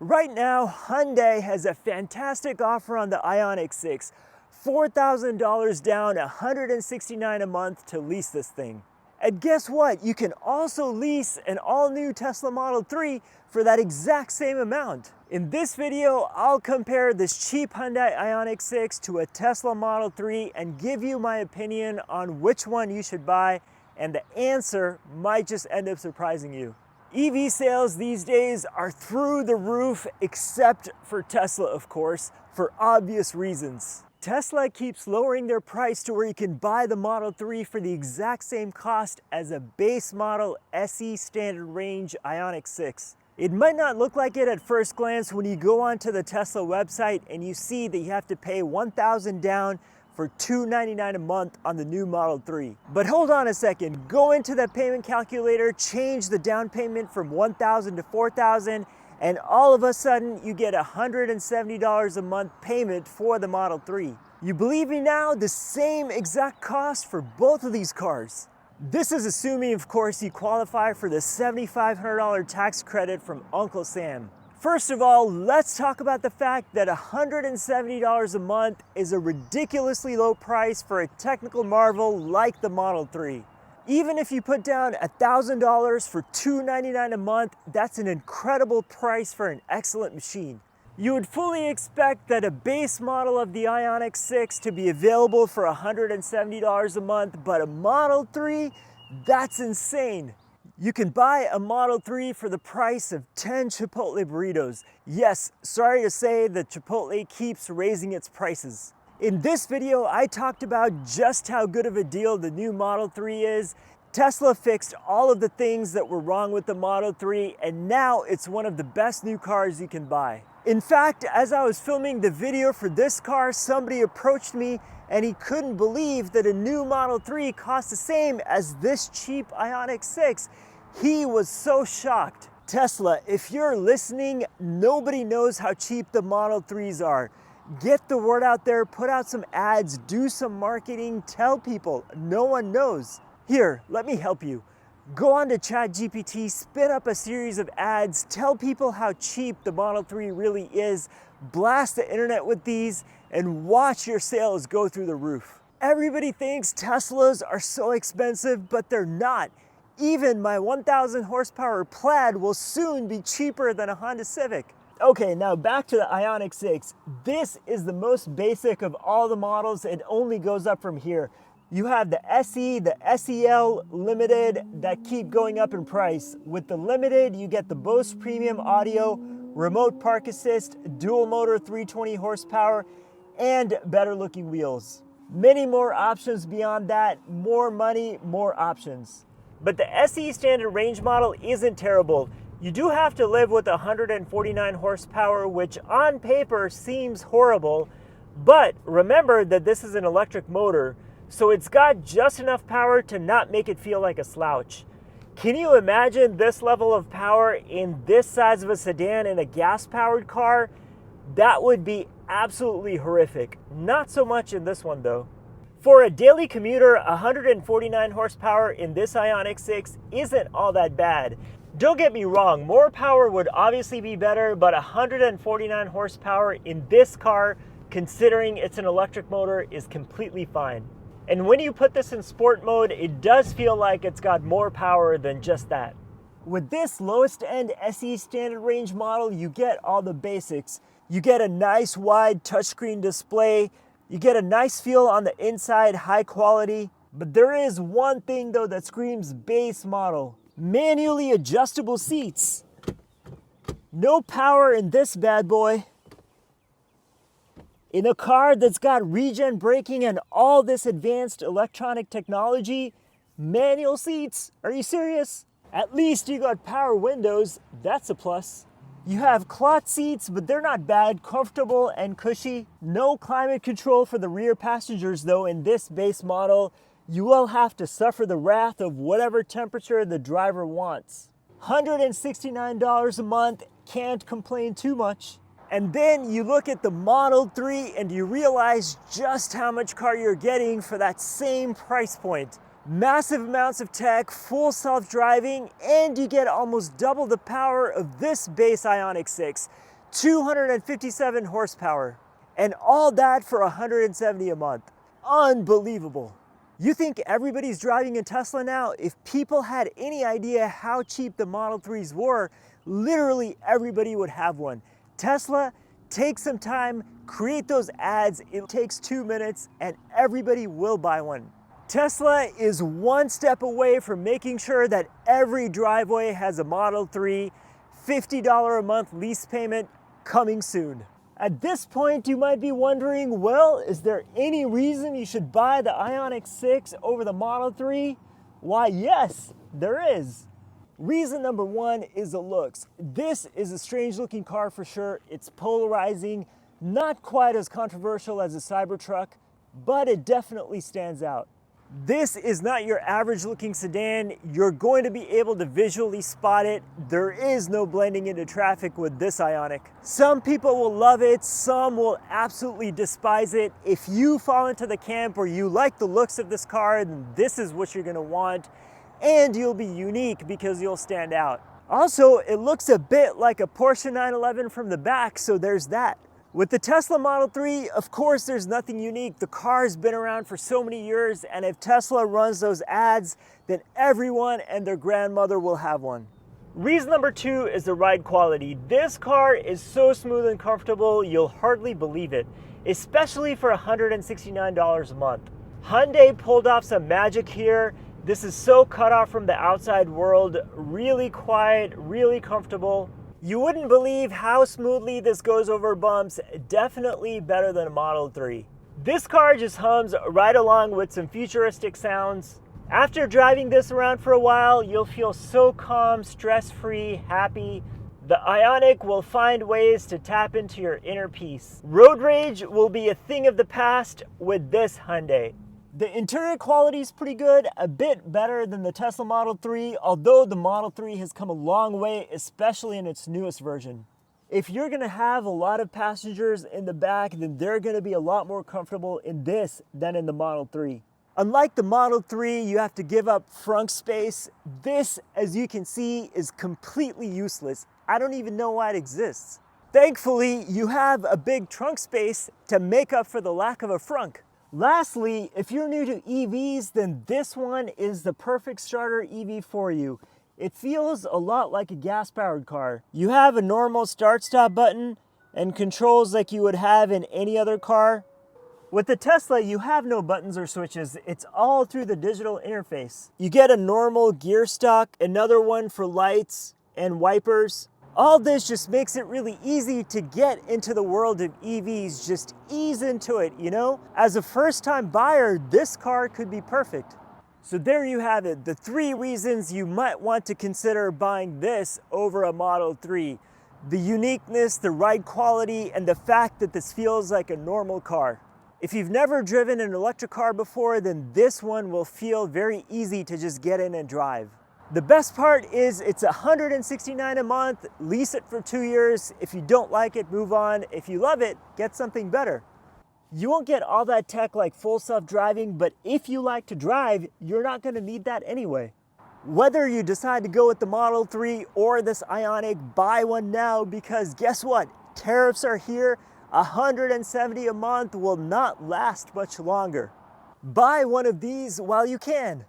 Right now, Hyundai has a fantastic offer on the Ioniq 6. $4,000 down, $169 a month to lease this thing. And guess what? You can also lease an all-new Tesla Model 3 for that exact same amount. In this video, I'll compare this cheap Hyundai Ioniq 6 to a Tesla Model 3 and give you my opinion on which one you should buy, and the answer might just end up surprising you. EV sales these days are through the roof, except for Tesla, of course, for obvious reasons. Tesla keeps lowering their price to where you can buy the Model 3 for the exact same cost as a base model SE standard range Ioniq 6. It might not look like it at first glance when you go onto the Tesla website and you see that you have to pay $1,000 down for $299 a month on the new Model 3. But hold on a second, go into the payment calculator, change the down payment from $1,000 to $4,000, and all of a sudden you get $170 a month payment for the Model 3. You believe me now? The same exact cost for both of these cars. This is assuming, of course, you qualify for the $7,500 tax credit from Uncle Sam. First of all, let's talk about the fact that $170 a month is a ridiculously low price for a technical marvel like the Model 3. Even if you put down $1,000 for $299 a month, that's an incredible price for an excellent machine. You would fully expect that a base model of the Ioniq 6 to be available for $170 a month, but a Model 3, that's insane. You can buy a Model 3 for the price of 10 Chipotle burritos. Yes, sorry to say that Chipotle keeps raising its prices. In this video, I talked about just how good of a deal the new Model 3 is. Tesla fixed all of the things that were wrong with the Model 3, and now it's one of the best new cars you can buy. In fact, as I was filming the video for this car, somebody approached me and he couldn't believe that a new Model 3 cost the same as this cheap Ioniq 6. He was so shocked. Tesla, if you're listening, nobody knows how cheap the Model 3s are. Get the word out there, put out some ads, do some marketing, tell people. No one knows. Here, let me help you. Go on to ChatGPT, spin up a series of ads, tell people how cheap the Model 3 really is, blast the internet with these, and watch your sales go through the roof. Everybody thinks Teslas are so expensive, but they're not. Even my 1,000 horsepower Plaid will soon be cheaper than a Honda Civic. Okay, now back to the Ioniq 6. This is the most basic of all the models. It only goes up from here. You have the SE, the SEL Limited that keep going up in price. With the Limited, you get the Bose Premium Audio, Remote Park Assist, Dual Motor 320 horsepower, and better looking wheels. Many more options beyond that, more money, more options. But the SE standard range model isn't terrible. You do have to live with 149 horsepower, which on paper seems horrible, but remember that this is an electric motor, so it's got just enough power to not make it feel like a slouch. Can you imagine this level of power in this size of a sedan in a gas-powered car? That would be absolutely horrific. Not so much in this one though. For a daily commuter, 149 horsepower in this Ioniq 6 isn't all that bad. Don't get me wrong, more power would obviously be better, but 149 horsepower in this car, considering it's an electric motor, is completely fine. And when you put this in sport mode, it does feel like it's got more power than just that. With this lowest end SE standard range model, you get all the basics. You get a nice wide touchscreen display. You get a nice feel on the inside, high quality. But there is one thing though that screams base model. Manually adjustable seats. No power in this bad boy. In a car that's got regen braking and all this advanced electronic technology, manual seats? Are you serious? At least you got power windows, that's a plus. You have cloth seats, but they're not bad, comfortable and cushy. No climate control for the rear passengers though in this base model. You will have to suffer the wrath of whatever temperature the driver wants. $169 a month, can't complain too much. And then you look at the Model 3 and you realize just how much car you're getting for that same price point. Massive amounts of tech, full self-driving, and you get almost double the power of this base Ioniq 6. 257 horsepower, and all that for $170 a month. Unbelievable. You think everybody's driving a Tesla now? If people had any idea how cheap the Model 3s were, literally everybody would have one. Tesla, take some time, create those ads. It takes 2 minutes and everybody will buy one. Tesla is one step away from making sure that every driveway has a Model 3, $50 a month lease payment coming soon. At this point, you might be wondering, well, is there any reason you should buy the Ioniq 6 over the Model 3? Why, yes, there is. Reason number one is the looks. This is a strange looking car for sure. It's polarizing, not quite as controversial as a Cybertruck, but it definitely stands out. This is not your average looking sedan. You're going to be able to visually spot it. There is no blending into traffic with this Ioniq. Some people will love it, some will absolutely despise it. If you fall into the camp where you like the looks of this car, then this is what you're gonna want, and you'll be unique because you'll stand out. Also, it looks a bit like a Porsche 911 from the back, so there's that. With the Tesla Model 3, of course, there's nothing unique. The car's been around for so many years, and if Tesla runs those ads, then everyone and their grandmother will have one. Reason number two is the ride quality. This car is so smooth and comfortable, you'll hardly believe it, especially for $169 a month. Hyundai pulled off some magic here. This is so cut off from the outside world, really quiet, really comfortable. You wouldn't believe how smoothly this goes over bumps, definitely better than a Model 3. This car just hums right along with some futuristic sounds. After driving this around for a while, you'll feel so calm, stress-free, happy. The Ioniq will find ways to tap into your inner peace. Road rage will be a thing of the past with this Hyundai. The interior quality is pretty good, a bit better than the Tesla Model 3, although the Model 3 has come a long way, especially in its newest version. If you're gonna have a lot of passengers in the back, then they're gonna be a lot more comfortable in this than in the Model 3. Unlike the Model 3, you have to give up frunk space. This, as you can see, is completely useless. I don't even know why it exists. Thankfully, you have a big trunk space to make up for the lack of a frunk. Lastly, if you're new to EVs, then this one is the perfect starter EV for you. It feels a lot like a gas-powered car. You have a normal start-stop button and controls like you would have in any other car. With the Tesla, you have no buttons or switches. It's all through the digital interface. You get a normal gear stock, another one for lights and wipers. All this just makes it really easy to get into the world of EVs, just ease into it, you know? As a first-time buyer, this car could be perfect. So there you have it, the 3 reasons you might want to consider buying this over a Model 3. The uniqueness, the ride quality, and the fact that this feels like a normal car. If you've never driven an electric car before, then this one will feel very easy to just get in and drive. The best part is it's $169 a month, lease it for 2 years. If you don't like it, move on. If you love it, get something better. You won't get all that tech like full self-driving, but if you like to drive, you're not gonna need that anyway. Whether you decide to go with the Model 3 or this Ioniq, buy one now because guess what? Tariffs are here. $170 a month will not last much longer. Buy one of these while you can.